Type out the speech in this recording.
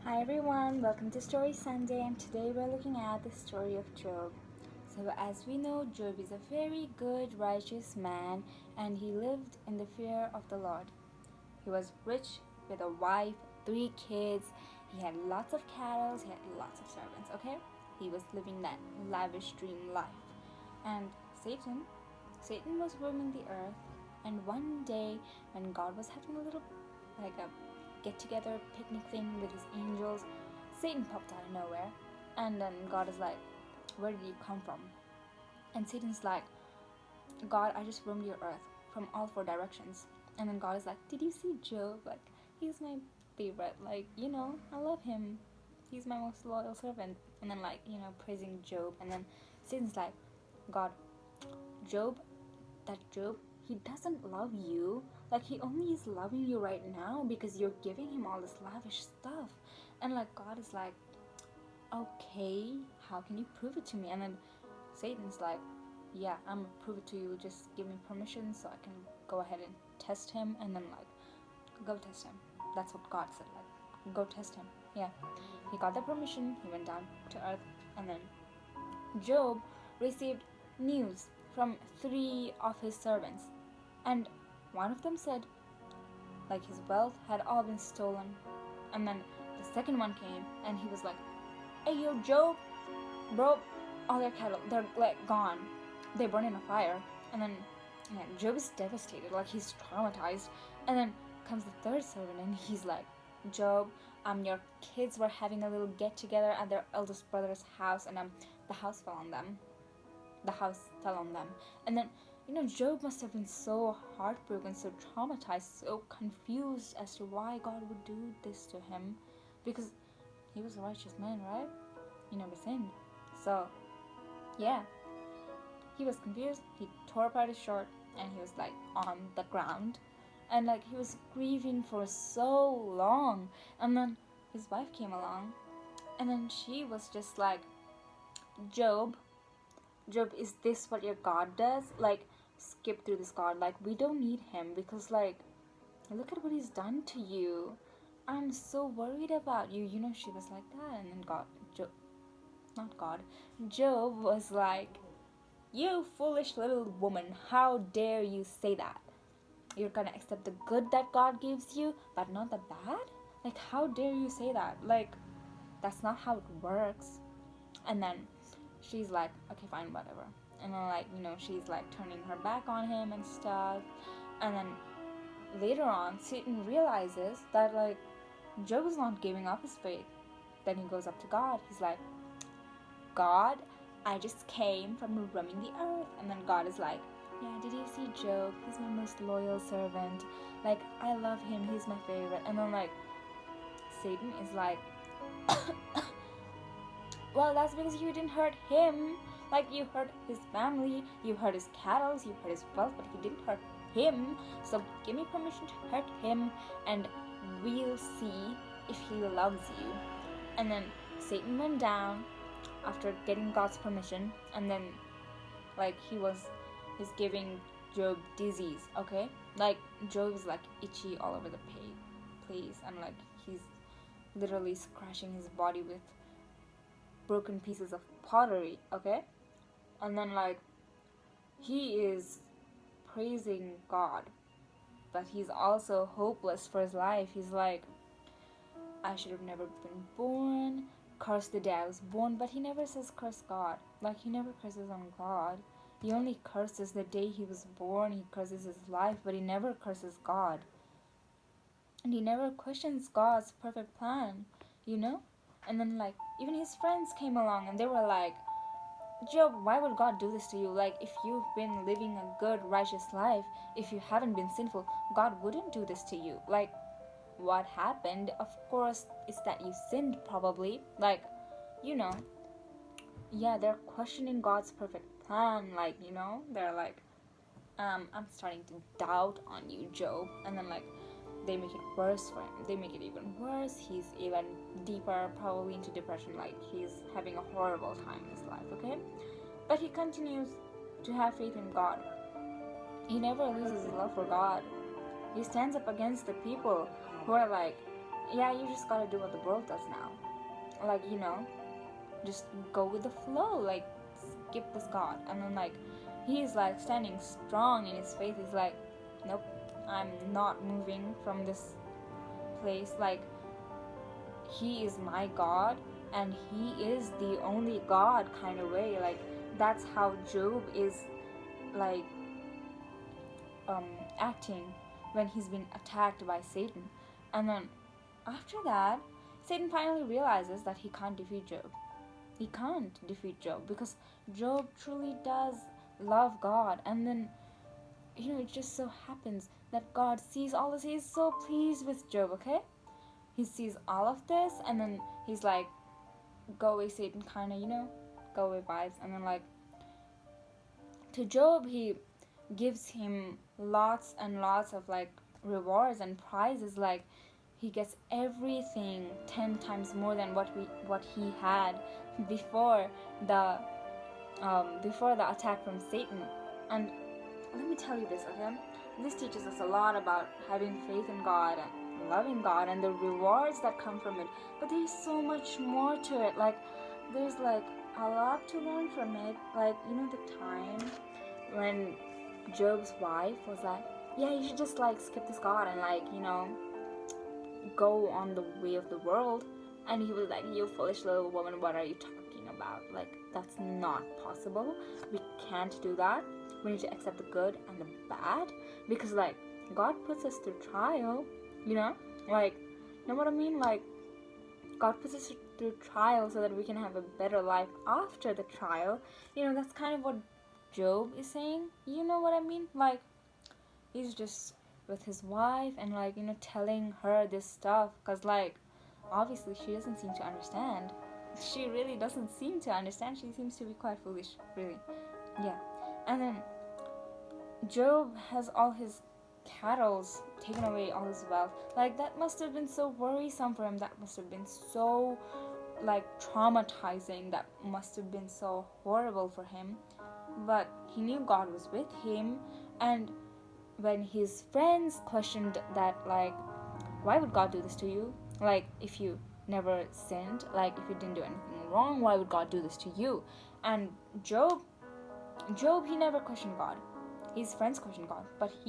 Hi everyone, welcome to Story Sunday, and today we're looking at the story of Job. So, as we know, Job is a very good, righteous man, and he lived in the fear of the Lord. He was rich with a wife, 3 kids, he had lots of cattle, he had lots of servants, okay? He was living that lavish dream life. And Satan was roaming the earth, and one day when God was having a little, like a get-together picnic thing with his angels, Satan popped out of nowhere, and then God is like, where did you come from? And Satan's like, God, I just roamed your earth from all 4 directions. And then God is like, did you see Job? Like, he's my favorite, like, I love him, he's my most loyal servant. And then, like, praising Job. And then Satan's like, God, Job, he doesn't love you. Like, he only is loving you right now because you're giving him all this lavish stuff. And like, God is like, okay, how can you prove it to me? And then Satan's like, yeah, I'm gonna prove it to you, just give me permission so I can go ahead and test him. And then, like, go test him. That's what God said, like, go test him. Yeah, he got the permission, he went down to earth. And then Job received news from 3 of his servants, and one of them said, like, his wealth had all been stolen. And then the second one came, and he was like, hey, yo, Job, bro, all their cattle, they're, like, gone. They burned in a fire. And then, yeah, Job is devastated, like, he's traumatized. And then comes the third servant, and he's like, Job, your kids were having a little get-together at their eldest brother's house, and the house fell on them. And then, Job must have been so heartbroken, so traumatized, so confused as to why God would do this to him, because he was a righteous man, right? He never sinned. So, yeah, he was confused. He tore apart his shirt, and he was, like, on the ground, and, like, he was grieving for so long. And then his wife came along, and then she was just like, Job, is this what your God does? Like, skip through this God. Like, we don't need him because, like, look at what he's done to you. I'm so worried about you. She was like that. And then Job was like, you foolish little woman, how dare you say that? You're gonna accept the good that God gives you, but not the bad? Like, how dare you say that? Like, that's not how it works. And then she's like, okay, fine, whatever. And then, like, she's, like, turning her back on him and stuff. And then later on, Satan realizes that, like, Job is not giving up his faith. Then he goes up to God. He's like, God, I just came from roaming the earth. And then God is like, yeah, did you see Job? He's my most loyal servant. Like, I love him. He's my favorite. And then, like, Satan is like, well, that's because you didn't hurt him. Like, you hurt his family, you hurt his cattle, you hurt his wealth, but you didn't hurt him. So give me permission to hurt him, and we'll see if he loves you. And then Satan went down after getting God's permission, and then, like, he's giving Job disease, okay? Like, Job is, like, itchy all over the place, and, like, he's literally scratching his body with broken pieces of pottery, okay? And then, like, he is praising God, but he's also hopeless for his life. He's like, I should have never been born, curse the day I was born. But he never says curse God. Like, he never curses on God. He only curses the day he was born. He curses his life, but he never curses God. And he never questions God's perfect plan, And then, like, even his friends came along, and they were like, Job, why would God do this to you? Like, if you've been living a good, righteous life, if you haven't been sinful, God wouldn't do this to you. Like, what happened? Of course, it's that you sinned, probably. Like, yeah, they're questioning God's perfect plan. Like, they're like, I'm starting to doubt on you, Job. And then, like, they make it worse for him. They make it even worse. He's even deeper, probably into depression. Like, he's having a horrible time in his life, okay? But he continues to have faith in God. He never loses his love for God. He stands up against the people who are like, yeah, you just gotta do what the world does now. Like, just go with the flow, like skip this God. And then like he's like standing strong in his faith. He's like, nope, I'm not moving from this place. Like, he is my God and he is the only God kind of way. Like, that's how Job is like um acting when he's been attacked by Satan. And then after that, Satan finally realizes that he can't defeat Job. He can't defeat Job because Job truly does love God. And then, it just so happens that God sees all this. He's so pleased with Job, okay? He sees all of this, and then he's like, go away, Satan, kind of, go away vibes. And then, like, to Job, he gives him lots and lots of, like, rewards and prizes. Like, he gets everything 10 times more than what he had before the attack from Satan. And let me tell you this, okay? This teaches us a lot about having faith in God and loving God and the rewards that come from it. But there's so much more to it. Like, there's like a lot to learn from it. Like, the time when Job's wife was like, yeah, you should just like skip this God and like, go on the way of the world. And he was like, you foolish little woman, what are you talking about? Like, that's not possible. We can't do that. We need to accept the good and the bad, because like God puts us through trial, like, you know what I mean? Like, God puts us through trial so that we can have a better life after the trial. That's kind of what Job is saying. You know what I mean? Like, he's just with his wife and like, telling her this stuff, because like obviously she doesn't seem to understand. She really doesn't seem to understand. She seems to be quite foolish, really. Yeah. And then Job has all his cattle taken away, all his wealth. Like, that must have been so worrisome for him. That must have been so like traumatizing. That must have been so horrible for him. But he knew God was with him. And when his friends questioned that, like, why would God do this to you? Like, if you never sinned, like if you didn't do anything wrong, why would God do this to you? And Job, he never questioned God. His friends questioned God, but he